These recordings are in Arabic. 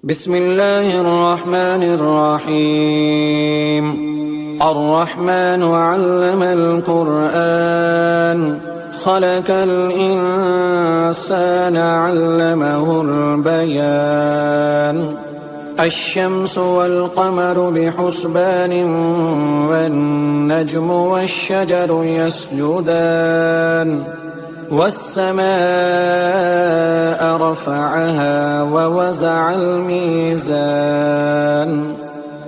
بسم الله الرحمن الرحيم. الرحمن علم القرآن خلق الإنسان علمه البيان. الشمس والقمر بحسبان والنجم والشجر يسجدان والسماء رفعها ووزع الميزان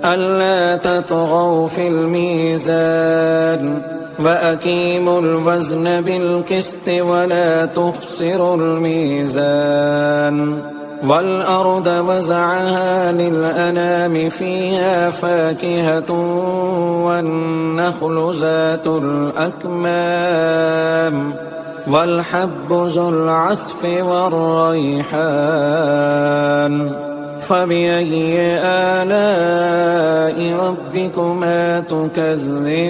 ألا تطغوا في الميزان وأقيموا الوزن بالقسط ولا تخسروا الميزان. والأرض وزعها للأنام فيها فاكهة والنخل ذات الأكمام والحب ذو العصف والريحان. فبأي آلاء ربكما تكذبان؟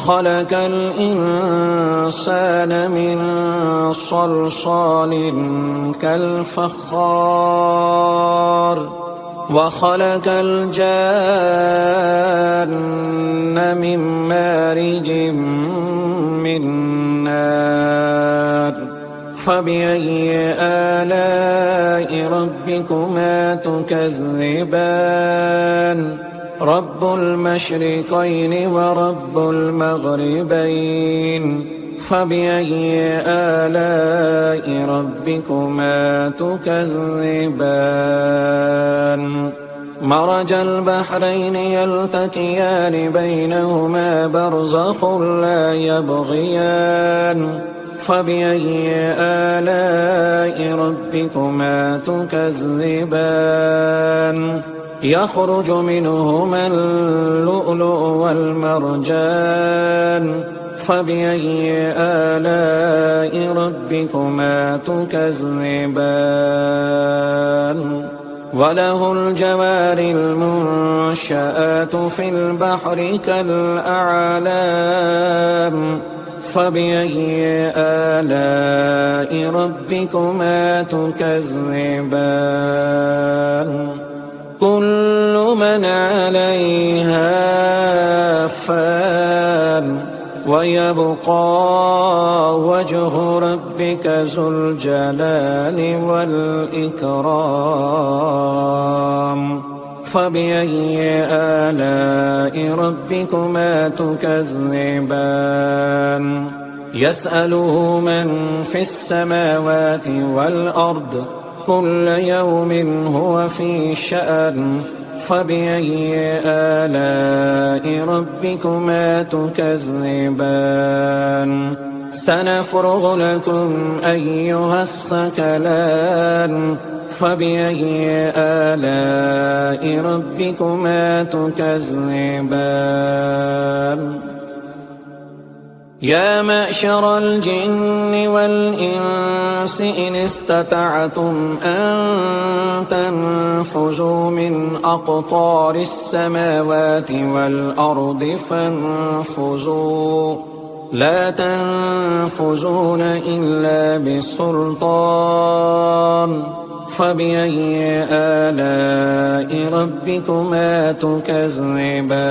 خلق الإنسان من صلصال كالفخار وخلق الجان من مارج من نار. فبأي آلاء ربكما تكذبان؟ رب المشرقين ورب المغربين. فبأي آلاء ربكما تكذبان؟ مرج البحرين يلتقيان بينهما برزخ لا يبغيان. فبأي آلاء ربكما تكذبان؟ يخرج منهما اللؤلؤ والمرجان. فبأي آلاء ربكما تكذبان؟ وله الجوار المنشآت في البحر كالأعلام. فبأي آلاء ربكما تكذبان؟ كل من عليها فان ويبقى وجه ربك ذو الجلال والإكرام. فبأي آلاء ربكما تكذبان؟ يسأله من في السماوات والأرض كل يوم هو في شأن. فبأي آلاء ربكما تكذبان؟ سنفرغ لكم أيها الثقلان. فبأي آلاء ربكما تكذبان؟ يا معشر الجن والإنس إن استطعتم أن تنفذوا من أقطار السماوات والأرض فانفذوا لا تنفذون إلا بسلطان. فبأي آلاء ربكما تكذبان؟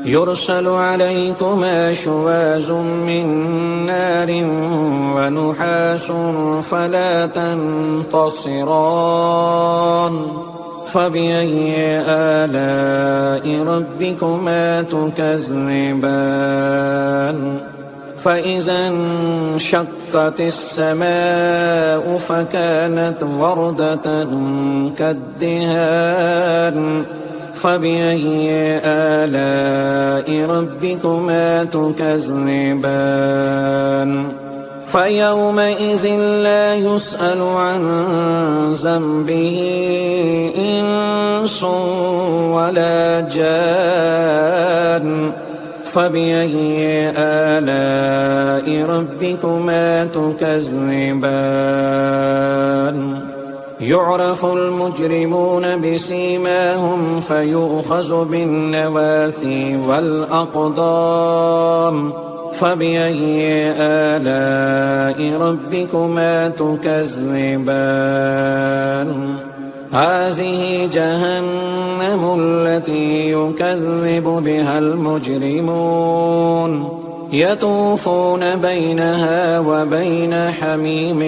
يرسل عليكما شواظ من نار ونحاس فلا تنتصران. فبأي آلاء ربكما تكذبان؟ فإذا انشقت السماء فكانت وردة كالدهان. فبأي آلاء ربكما تكذبان؟ فيومئذ لا يسأل عن ذنبه إنس ولا جان. فبأي آلاء ربكما تكذبان؟ يعرف المجرمون بسيماهم فيؤخذ بالنواسي والأقدام. فبأي آلاء ربكما تكذبان هذه جهنم التي يكذب بها المجرمون يطوفون بينها وبين حميم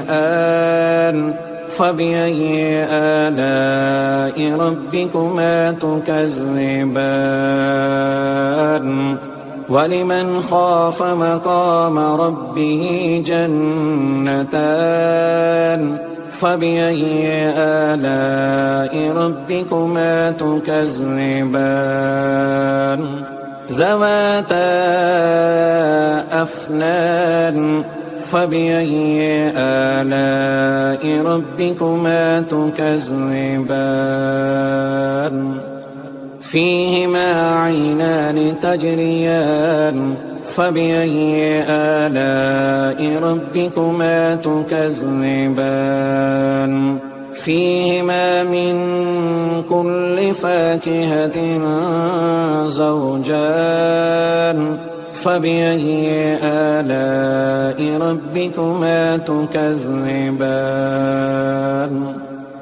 آن فبأي آلاء ربكما تكذبان ولمن خاف مقام ربه جنتان فبأي آلاء ربكما تكذبان ذواتا أفنان فبأي آلاء ربكما تكذبان فيهما عينان تجريان فبأي آلاء ربكما تكذبان فيهما من كل فاكهة زوجان فبأي آلاء ربكما تكذبان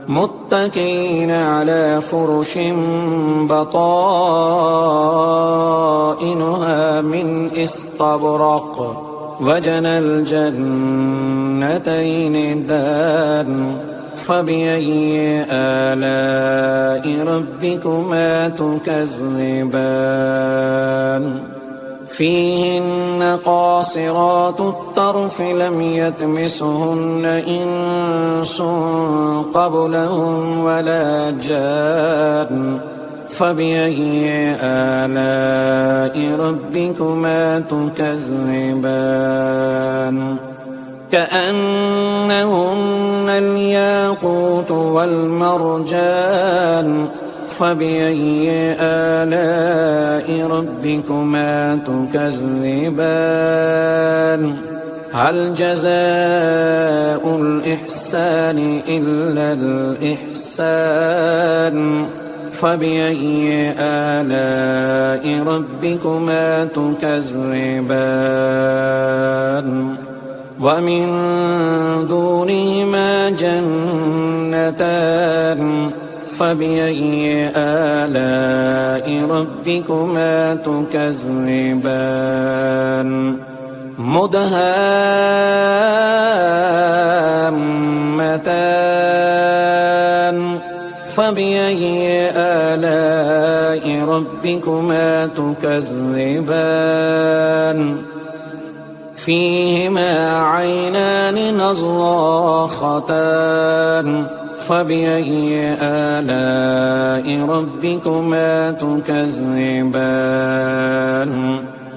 متكئين على فرش بطائنها من استبرق وجنى الجنتين دان فبأي آلاء ربكما تكذبان فيهن قاصرات الطرف لم يطمثهن إنس قبلهم ولا جان فبأي آلاء ربكما تكذبان كأنهن الياقوت والمرجان فبأي آلاء ربكما تكذبان هل جزاء الإحسان إلا الإحسان فبأي آلاء ربكما تكذبان ومن دونهما جنتان فبأي آلاء ربكما تكذبان مدهامتان فبأي آلاء ربكما تكذبان فيهما عينان نضاختان فبأي آلاء ربكما تكذبان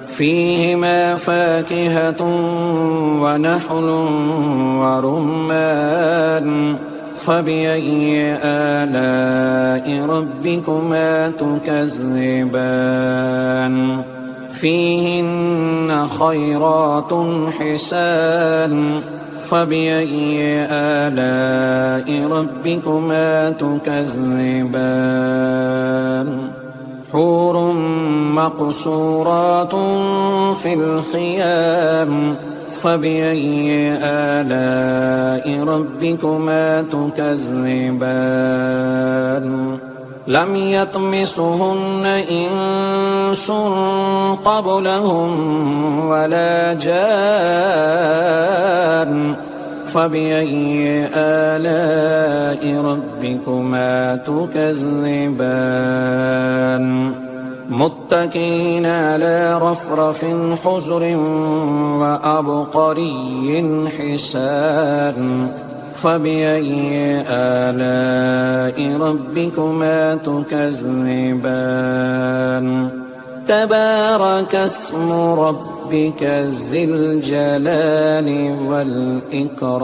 فيهما فاكهة ونحل ورمان فبأي آلاء ربكما تكذبان فيهن خيرات حسان فبأي آلاء ربكما تكذبان حور مقصورات في الخيام فبأي آلاء ربكما تكذبان لم يطمثهن إنس قبلهم ولا جان فبأي آلاء ربكما تكذبان متكئين على رفرف حجر وأبقري حسان فبأي آلاء ربكما تكذبان تبارك اسم ربك ذي الجلال والإكرام.